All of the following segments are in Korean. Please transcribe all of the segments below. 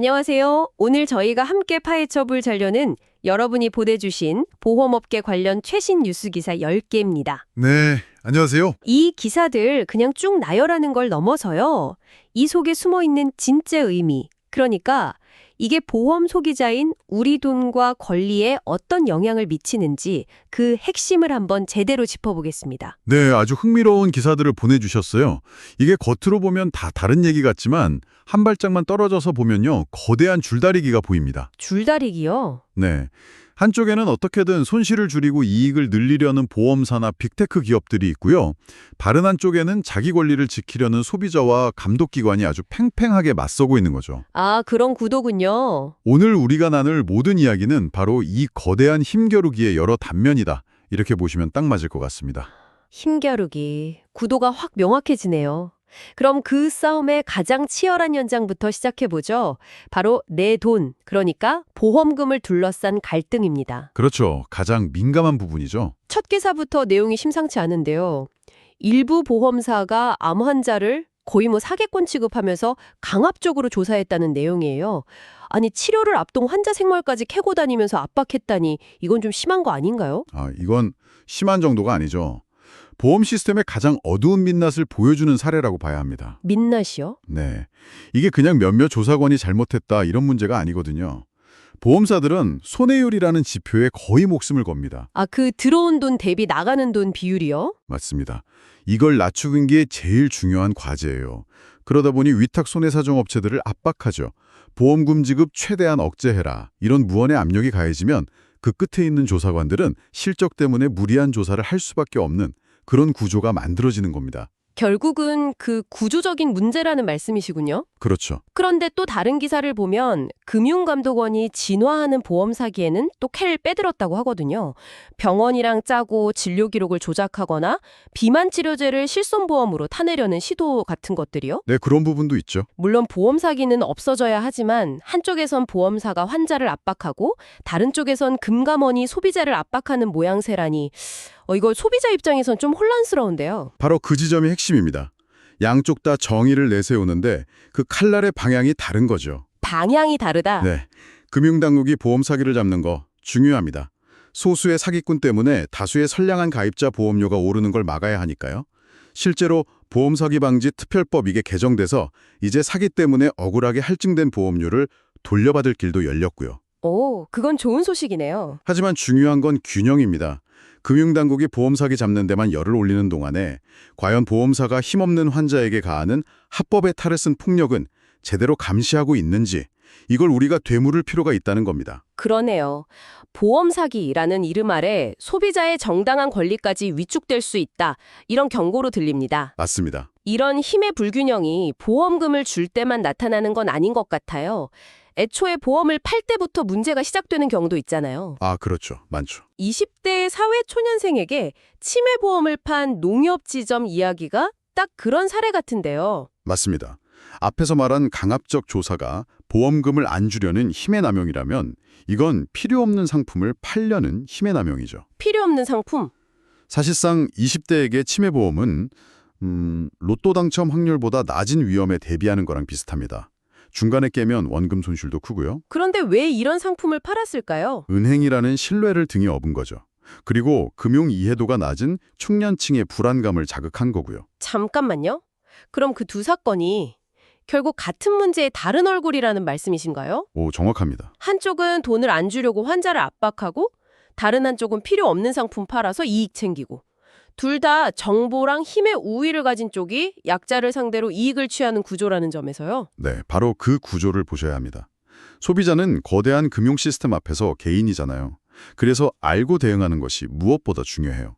안녕하세요. 오늘 저희가 함께 파헤쳐볼 자료는 여러분이 보내주신 보험업계 관련 최신 뉴스 기사 10개입니다. 네, 안녕하세요. 이 기사들 그냥 쭉 나열하는 걸 넘어서요. 이 속에 숨어있는 진짜 의미, 그러니까 이게 보험 소비자인 우리 돈과 권리에 어떤 영향을 미치는지 그 핵심을 한번 제대로 짚어보겠습니다. 네, 아주 흥미로운 기사들을 보내주셨어요. 이게 겉으로 보면 다 다른 얘기 같지만 한 발짝만 떨어져서 보면요, 거대한 줄다리기가 보입니다. 줄다리기요? 네, 한쪽에는 어떻게든 손실을 줄이고 이익을 늘리려는 보험사나 빅테크 기업들이 있고요. 다른 한쪽에는 자기 권리를 지키려는 소비자와 감독기관이 아주 팽팽하게 맞서고 있는 거죠. 아, 그런 구도군요. 오늘 우리가 나눌 모든 이야기는 바로 이 거대한 힘겨루기의 여러 단면이다. 이렇게 보시면 딱 맞을 것 같습니다. 힘겨루기, 구도가 확 명확해지네요. 그럼 그 싸움의 가장 치열한 현장부터 시작해보죠. 바로 내 돈, 그러니까 보험금을 둘러싼 갈등입니다. 그렇죠. 가장 민감한 부분이죠. 첫 기사부터 내용이 심상치 않은데요. 일부 보험사가 암 환자를 거의 사기꾼 취급하면서 강압적으로 조사했다는 내용이에요. 아니, 치료를 앞둔 환자 생활까지 캐고 다니면서 압박했다니 이건 좀 심한 거 아닌가요? 이건 심한 정도가 아니죠. 보험 시스템의 가장 어두운 민낯을 보여주는 사례라고 봐야 합니다. 민낯이요? 네, 이게 그냥 몇몇 조사관이 잘못했다 이런 문제가 아니거든요. 보험사들은 손해율이라는 지표에 거의 목숨을 겁니다. 아, 그 들어온 돈 대비 나가는 돈 비율이요? 맞습니다. 이걸 낮추는 게 제일 중요한 과제예요. 그러다 보니 위탁 손해사정업체들을 압박하죠. 보험금 지급 최대한 억제해라. 이런 무언의 압력이 가해지면 그 끝에 있는 조사관들은 실적 때문에 무리한 조사를 할 수밖에 없는 그런 구조가 만들어지는 겁니다. 결국은 그 구조적인 문제라는 말씀이시군요. 그렇죠. 그런데 또 다른 기사를 보면 금융감독원이 진화하는 보험 사기에는 또 캐를 빼들었다고 하거든요. 병원이랑 짜고 진료 기록을 조작하거나 비만 치료제를 실손보험으로 타내려는 시도 같은 것들이요. 네, 그런 부분도 있죠. 물론 보험 사기는 없어져야 하지만 한쪽에선 보험사가 환자를 압박하고 다른 쪽에선 금감원이 소비자를 압박하는 모양새라니 이거 소비자 입장에선 좀 혼란스러운데요. 바로 그 지점이 핵심입니다. 양쪽 다 정의를 내세우는데 그 칼날의 방향이 다른 거죠. 방향이 다르다. 네, 금융당국이 보험 사기를 잡는 거 중요합니다. 소수의 사기꾼 때문에 다수의 선량한 가입자 보험료가 오르는 걸 막아야 하니까요. 실제로 보험 사기 방지 특별법 이게 개정돼서 이제 사기 때문에 억울하게 할증된 보험료를 돌려받을 길도 열렸고요. 오, 그건 좋은 소식이네요. 하지만 중요한 건 균형입니다. 금융당국이 보험 사기 잡는 데만 열을 올리는 동안에 과연 보험사가 힘없는 환자에게 가하는 합법의 탈을 쓴 폭력은 제대로 감시하고 있는지 이걸 우리가 되물을 필요가 있다는 겁니다. 그러네요. 보험 사기라는 이름 아래 소비자의 정당한 권리까지 위축될 수 있다. 이런 경고로 들립니다. 맞습니다. 이런 힘의 불균형이 보험금을 줄 때만 나타나는 건 아닌 것 같아요. 애초에 보험을 팔 때부터 문제가 시작되는 경우도 있잖아요. 그렇죠. 많죠. 20대 사회초년생에게 치매보험을 판 농협지점 이야기가 딱 그런 사례 같은데요. 맞습니다. 앞에서 말한 강압적 조사가 보험금을 안 주려는 힘의 남용이라면 이건 필요 없는 상품을 팔려는 힘의 남용이죠. 필요 없는 상품? 사실상 20대에게 치매보험은 로또 당첨 확률보다 낮은 위험에 대비하는 거랑 비슷합니다. 중간에 깨면 원금 손실도 크고요. 그런데 왜 이런 상품을 팔았을까요? 은행이라는 신뢰를 등에 업은 거죠. 그리고 금융 이해도가 낮은 청년층의 불안감을 자극한 거고요. 잠깐만요. 그럼 그 두 사건이 결국 같은 문제의 다른 얼굴이라는 말씀이신가요? 오, 정확합니다. 한쪽은 돈을 안 주려고 환자를 압박하고 다른 한쪽은 필요 없는 상품 팔아서 이익 챙기고 둘 다 정보랑 힘의 우위를 가진 쪽이 약자를 상대로 이익을 취하는 구조라는 점에서요. 네, 바로 그 구조를 보셔야 합니다. 소비자는 거대한 금융 시스템 앞에서 개인이잖아요. 그래서 알고 대응하는 것이 무엇보다 중요해요.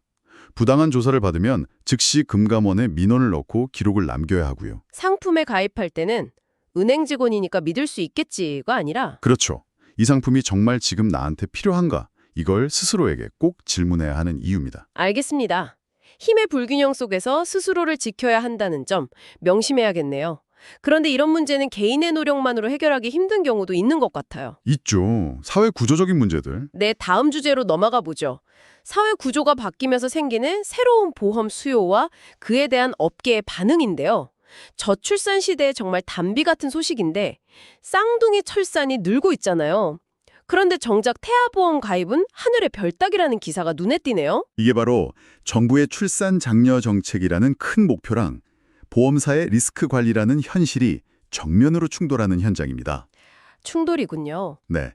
부당한 조사를 받으면 즉시 금감원에 민원을 넣고 기록을 남겨야 하고요. 상품에 가입할 때는 은행 직원이니까 믿을 수 있겠지가 아니라 그렇죠. 이 상품이 정말 지금 나한테 필요한가? 이걸 스스로에게 꼭 질문해야 하는 이유입니다. 알겠습니다. 힘의 불균형 속에서 스스로를 지켜야 한다는 점 명심해야겠네요. 그런데 이런 문제는 개인의 노력만으로 해결하기 힘든 경우도 있는 것 같아요. 있죠. 사회 구조적인 문제들. 네, 다음 주제로 넘어가 보죠. 사회 구조가 바뀌면서 생기는 새로운 보험 수요와 그에 대한 업계의 반응인데요. 저출산 시대에 정말 단비 같은 소식인데 쌍둥이 출산이 늘고 있잖아요. 그런데 정작 태아보험 가입은 하늘의 별 따기라는 기사가 눈에 띄네요. 이게 바로 정부의 출산 장려 정책이라는 큰 목표랑 보험사의 리스크 관리라는 현실이 정면으로 충돌하는 현장입니다. 충돌이군요. 네,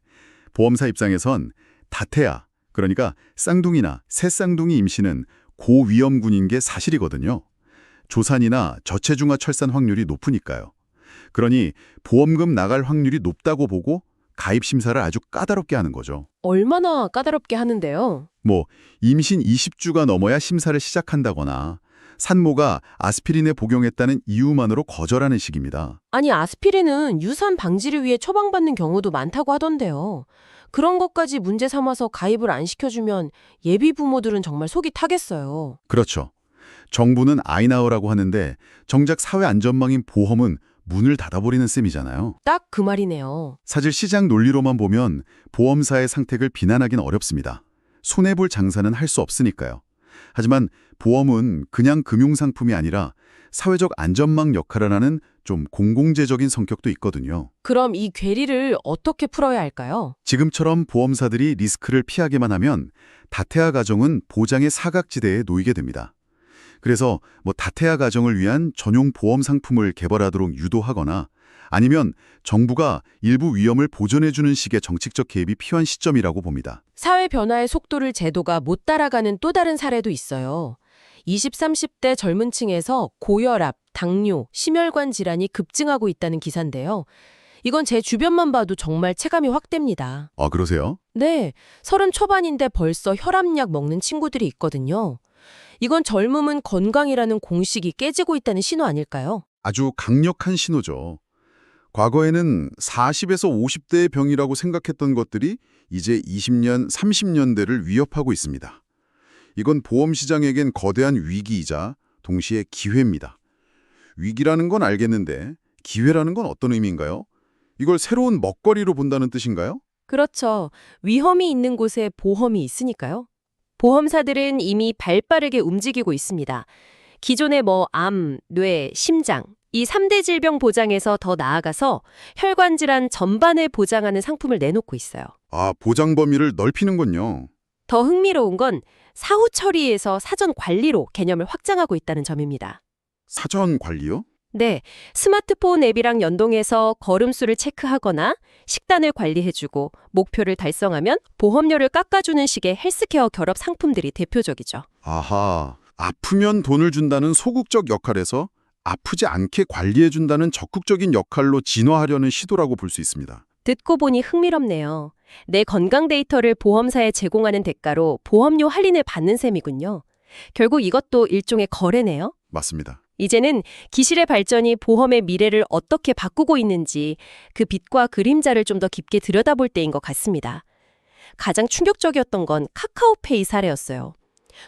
보험사 입장에선 다태아, 그러니까 쌍둥이나 새쌍둥이 임신은 고위험군인 게 사실이거든요. 조산이나 저체중아 출산 확률이 높으니까요. 그러니 보험금 나갈 확률이 높다고 보고 가입 심사를 아주 까다롭게 하는 거죠. 얼마나 까다롭게 하는데요. 뭐 임신 20주가 넘어야 심사를 시작한다거나 산모가 아스피린에 복용했다는 이유만으로 거절하는 식입니다. 아니, 아스피린은 유산 방지를 위해 처방받는 경우도 많다고 하던데요. 그런 것까지 문제 삼아서 가입을 안 시켜주면 예비 부모들은 정말 속이 타겠어요. 그렇죠. 정부는 아이 낳으라고 하는데 정작 사회 안전망인 보험은 문을 닫아버리는 셈이잖아요. 딱 그 말이네요. 사실 시장 논리로만 보면 보험사의 상택을 비난하긴 어렵습니다. 손해볼 장사는 할 수 없으니까요. 하지만 보험은 그냥 금융상품이 아니라 사회적 안전망 역할을 하는 좀 공공재적인 성격도 있거든요. 그럼 이 괴리를 어떻게 풀어야 할까요? 지금처럼 보험사들이 리스크를 피하게만 하면 다태아 가정은 보장의 사각지대에 놓이게 됩니다. 그래서 다태아 가정을 위한 전용 보험 상품을 개발하도록 유도하거나 아니면 정부가 일부 위험을 보전해주는 식의 정책적 개입이 필요한 시점이라고 봅니다. 사회 변화의 속도를 제도가 못 따라가는 또 다른 사례도 있어요. 20, 30대 젊은 층에서 고혈압, 당뇨, 심혈관 질환이 급증하고 있다는 기사인데요. 이건 제 주변만 봐도 정말 체감이 확 됩니다. 아, 그러세요? 네, 30 초반인데 벌써 혈압약 먹는 친구들이 있거든요. 이건 젊음은 건강이라는 공식이 깨지고 있다는 신호 아닐까요? 아주 강력한 신호죠. 과거에는 40에서 50대의 병이라고 생각했던 것들이 이제 20년, 30년대를 위협하고 있습니다. 이건 보험 시장에겐 거대한 위기이자 동시에 기회입니다. 위기라는 건 알겠는데 기회라는 건 어떤 의미인가요? 이걸 새로운 먹거리로 본다는 뜻인가요? 그렇죠. 위험이 있는 곳에 보험이 있으니까요. 보험사들은 이미 발빠르게 움직이고 있습니다. 기존의 암, 뇌, 심장, 이 3대 질병 보장에서 더 나아가서 혈관 질환 전반을 보장하는 상품을 내놓고 있어요. 아, 보장 범위를 넓히는군요. 더 흥미로운 건 사후 처리에서 사전 관리로 개념을 확장하고 있다는 점입니다. 사전 관리요? 네, 스마트폰 앱이랑 연동해서 걸음수를 체크하거나 식단을 관리해주고 목표를 달성하면 보험료를 깎아주는 식의 헬스케어 결합 상품들이 대표적이죠. 아하, 아프면 돈을 준다는 소극적 역할에서 아프지 않게 관리해준다는 적극적인 역할로 진화하려는 시도라고 볼 수 있습니다. 듣고 보니 흥미롭네요. 내 건강 데이터를 보험사에 제공하는 대가로 보험료 할인을 받는 셈이군요. 결국 이것도 일종의 거래네요. 맞습니다. 이제는 기술의 발전이 보험의 미래를 어떻게 바꾸고 있는지 그 빛과 그림자를 좀 더 깊게 들여다볼 때인 것 같습니다. 가장 충격적이었던 건 카카오페이 사례였어요.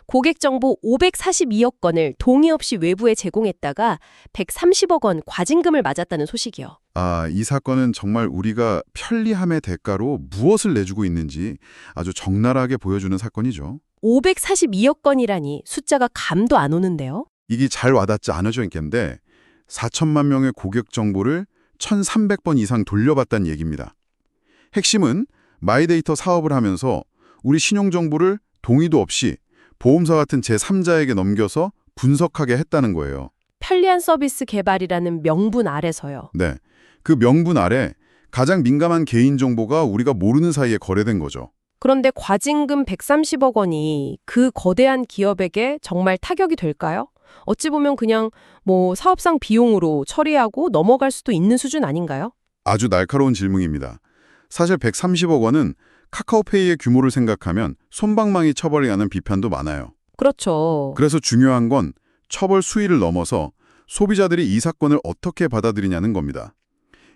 고객 정보 542억 건을 동의 없이 외부에 제공했다가 130억 원 과징금을 맞았다는 소식이요. 아, 이 사건은 정말 우리가 편리함의 대가로 무엇을 내주고 있는지 아주 적나라하게 보여주는 사건이죠. 542억 건이라니 숫자가 감도 안 오는데요. 이게 잘 와닿지 않아져 있겠는데 4천만 명의 고객 정보를 1,300번 이상 돌려받다는 얘기입니다. 핵심은 마이데이터 사업을 하면서 우리 신용 정보를 동의도 없이 보험사 같은 제3자에게 넘겨서 분석하게 했다는 거예요. 편리한 서비스 개발이라는 명분 아래서요. 네, 그 명분 아래 가장 민감한 개인정보가 우리가 모르는 사이에 거래된 거죠. 그런데 과징금 130억 원이 그 거대한 기업에게 정말 타격이 될까요? 어찌 보면 그냥 사업상 비용으로 처리하고 넘어갈 수도 있는 수준 아닌가요? 아주 날카로운 질문입니다. 사실 130억 원은 카카오페이의 규모를 생각하면 솜방망이 처벌이라는 비판도 많아요. 그렇죠. 그래서 중요한 건 처벌 수위를 넘어서 소비자들이 이 사건을 어떻게 받아들이냐는 겁니다.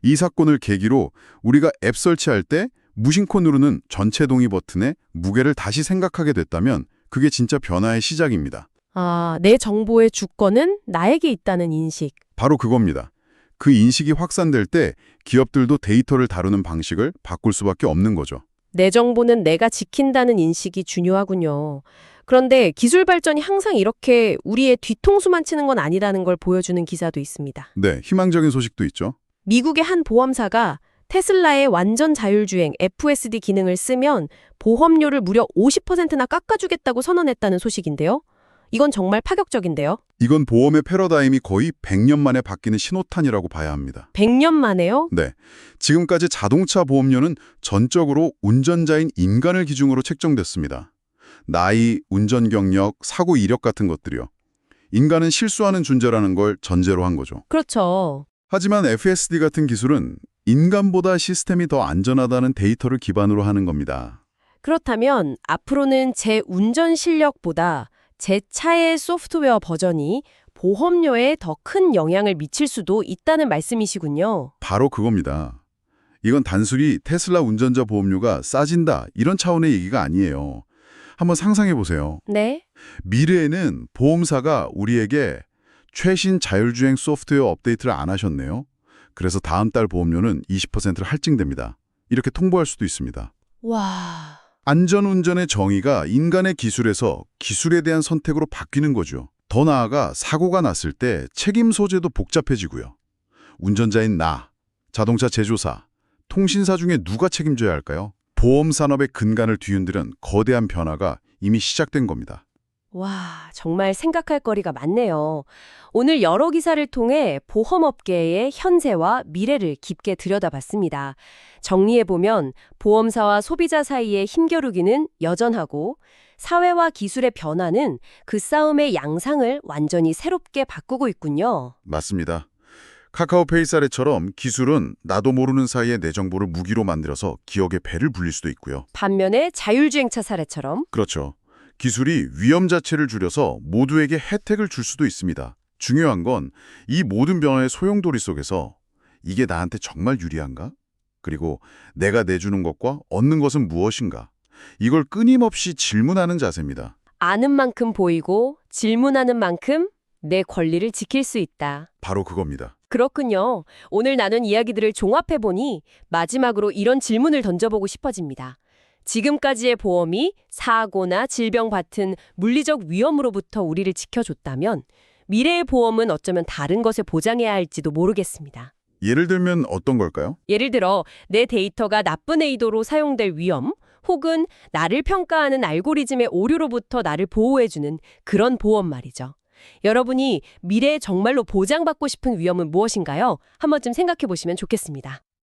이 사건을 계기로 우리가 앱 설치할 때 무심코 누르는 전체 동의 버튼의 무게를 다시 생각하게 됐다면 그게 진짜 변화의 시작입니다. 아, 내 정보의 주권은 나에게 있다는 인식. 바로 그겁니다. 그 인식이 확산될 때 기업들도 데이터를 다루는 방식을 바꿀 수밖에 없는 거죠. 내 정보는 내가 지킨다는 인식이 중요하군요. 그런데 기술 발전이 항상 이렇게 우리의 뒤통수만 치는 건 아니라는 걸 보여주는 기사도 있습니다. 네, 희망적인 소식도 있죠. 미국의 한 보험사가 테슬라의 완전 자율주행 FSD 기능을 쓰면 보험료를 무려 50%나 깎아주겠다고 선언했다는 소식인데요. 이건 정말 파격적인데요. 이건 보험의 패러다임이 거의 100년 만에 바뀌는 신호탄이라고 봐야 합니다. 100년 만에요? 네, 지금까지 자동차 보험료는 전적으로 운전자인 인간을 기준으로 책정됐습니다. 나이, 운전 경력, 사고 이력 같은 것들이요. 인간은 실수하는 존재라는 걸 전제로 한 거죠. 그렇죠. 하지만 FSD 같은 기술은 인간보다 시스템이 더 안전하다는 데이터를 기반으로 하는 겁니다. 그렇다면 앞으로는 제 운전 실력보다 제 차의 소프트웨어 버전이 보험료에 더 큰 영향을 미칠 수도 있다는 말씀이시군요. 바로 그겁니다. 이건 단순히 테슬라 운전자 보험료가 싸진다 이런 차원의 얘기가 아니에요. 한번 상상해 보세요. 네? 미래에는 보험사가 우리에게 최신 자율주행 소프트웨어 업데이트를 안 하셨네요. 그래서 다음 달 보험료는 20%를 할증됩니다. 이렇게 통보할 수도 있습니다. 와... 안전운전의 정의가 인간의 기술에서 기술에 대한 선택으로 바뀌는 거죠. 더 나아가 사고가 났을 때 책임 소재도 복잡해지고요. 운전자인 나, 자동차 제조사, 통신사 중에 누가 책임져야 할까요? 보험 산업의 근간을 뒤흔드는 거대한 변화가 이미 시작된 겁니다. 와, 정말 생각할 거리가 많네요. 오늘 여러 기사를 통해 보험업계의 현재와 미래를 깊게 들여다봤습니다. 정리해보면 보험사와 소비자 사이의 힘겨루기는 여전하고 사회와 기술의 변화는 그 싸움의 양상을 완전히 새롭게 바꾸고 있군요. 맞습니다. 카카오페이 사례처럼 기술은 나도 모르는 사이에 내 정보를 무기로 만들어서 기억의 배를 불릴 수도 있고요. 반면에 자율주행차 사례처럼 그렇죠. 기술이 위험 자체를 줄여서 모두에게 혜택을 줄 수도 있습니다. 중요한 건 이 모든 변화의 소용돌이 속에서 이게 나한테 정말 유리한가? 그리고 내가 내주는 것과 얻는 것은 무엇인가? 이걸 끊임없이 질문하는 자세입니다. 아는 만큼 보이고 질문하는 만큼 내 권리를 지킬 수 있다. 바로 그겁니다. 그렇군요. 오늘 나눈 이야기들을 종합해보니 마지막으로 이런 질문을 던져보고 싶어집니다. 지금까지의 보험이 사고나 질병 같은 물리적 위험으로부터 우리를 지켜줬다면 미래의 보험은 어쩌면 다른 것에 보장해야 할지도 모르겠습니다. 예를 들면 어떤 걸까요? 예를 들어 내 데이터가 나쁜 의도로 사용될 위험 혹은 나를 평가하는 알고리즘의 오류로부터 나를 보호해주는 그런 보험 말이죠. 여러분이 미래에 정말로 보장받고 싶은 위험은 무엇인가요? 한 번쯤 생각해 보시면 좋겠습니다.